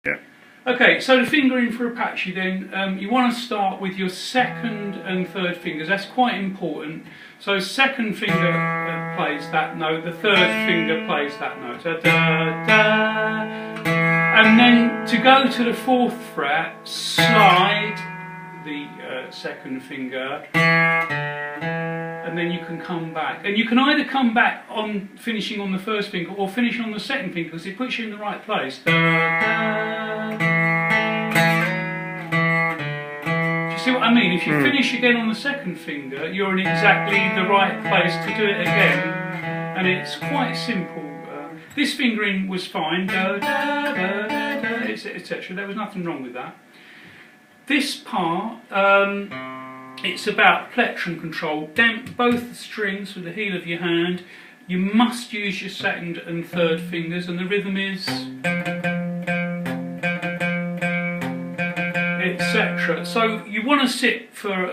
Yeah. Okay, so the fingering for Apache then, you want to start with your second and third fingers. That's quite important. So second finger plays that note, the third finger plays that note. Da, da, da. And then to go to the fourth fret, slide the second finger, and then you can come back. And you can either come back on finishing on the first finger or finish on the second finger, because it puts you in the right place. Da, da. See what I mean? If you finish again on the second finger, you're in exactly the right place to do it again, and it's quite simple. This fingering was fine, etc. There was nothing wrong with that. This part, it's about plectrum control. Damp both the strings with the heel of your hand. You must use your second and third fingers, and the rhythm is etc. So you want to sit for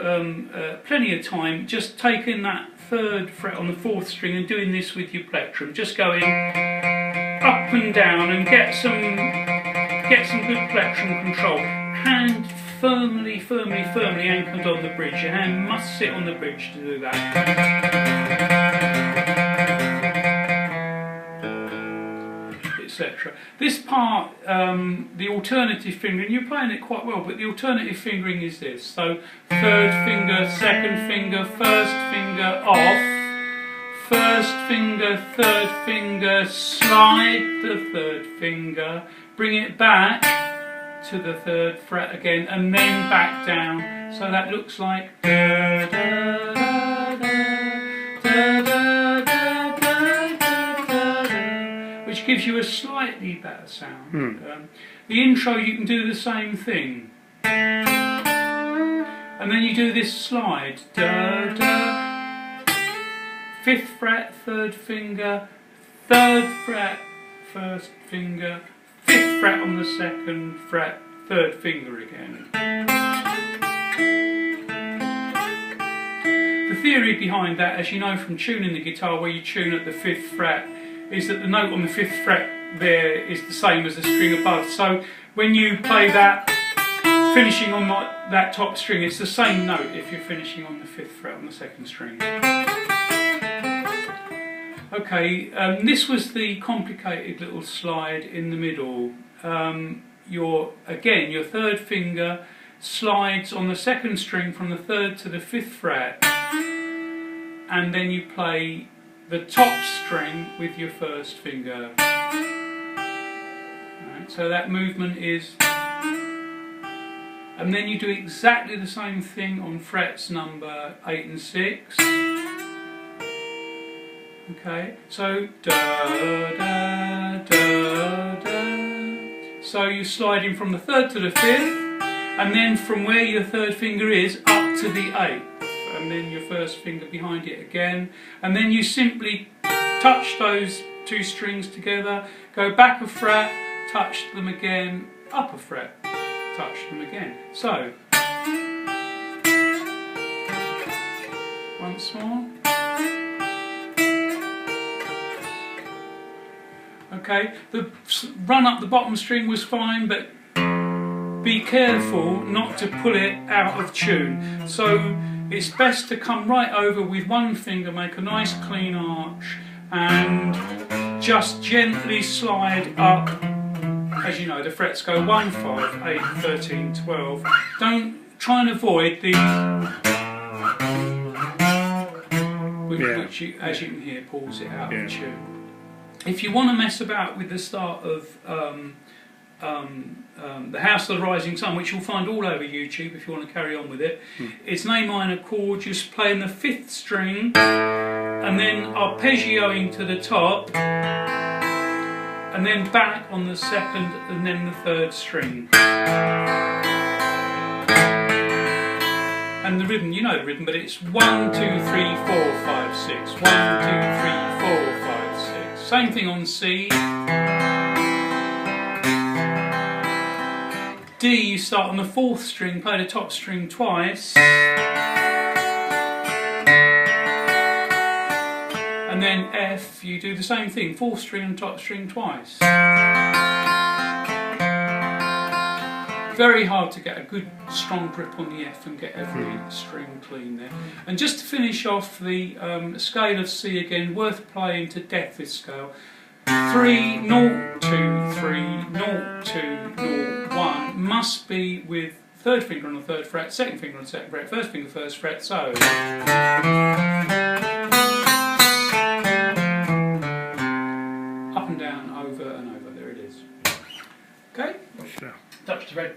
plenty of time, just taking that third fret on the fourth string and doing this with your plectrum, just going up and down, and get some good plectrum control. Hand firmly anchored on the bridge. Your hand must sit on the bridge to do that. Etc. This part, the alternative fingering, you're playing it quite well, but the alternative fingering is this. So third finger, second finger, first finger off, first finger, third finger, slide the third finger, bring it back to the third fret again, and then back down. So that looks like da, da, da, da, da, da, which gives you a slightly better sound. The intro, you can do the same thing, and then you do this slide, da, da, fifth fret, third finger, third fret, first finger, fifth fret on the second fret, third finger again. The theory behind that, as you know from tuning the guitar, where you tune at the fifth fret, is that the note on the fifth fret there is the same as the string above. So when you play that, finishing on that top string, it's the same note if you're finishing on the fifth fret on the second string. Okay, this was the complicated little slide in the middle. Your third finger slides on the second string from the third to the fifth fret, and then you play the top string with your first finger. Right, so that movement is, and then you do exactly the same thing on frets number 8 and 6. Okay, so da da da da. So you're sliding from the third to the fifth, and then from where your third finger is up to the 8th, and then your first finger behind it again, and then you simply touch those two strings together, go back a fret, touch them again, up a fret, touch them again. So once more. Okay, the run up the bottom string was fine, but be careful not to pull it out of tune. So it's best to come right over with one finger, make a nice clean arch, and just gently slide up. As you know, the frets go 1, 5, 8, 13, 12. Don't try and avoid the which you, as you can hear, pulls it out of tune. If you want to mess about with the start of The House of the Rising Sun, which you'll find all over YouTube if you want to carry on with it, it's an A minor chord, just playing the 5th string and then arpeggioing to the top and then back on the 2nd and then the 3rd string. And the rhythm, you know the rhythm, but it's 1, 2, 3, 4, 5, 6. 1, 2, 3, 4, 5, 6. Same thing on C. D, you start on the 4th string, play the top string twice. And then F, you do the same thing, 4th string and top string twice. Very hard to get a good strong grip on the F and get every string clean there. And just to finish off the scale of C again, worth playing to death this scale. 3, 0, 2, 3, 0, 2, 0, 1 must be with third finger on the third fret, second finger on the second fret, first finger first fret, so. Up and down, over and over, there it is. Okay? Touch the red.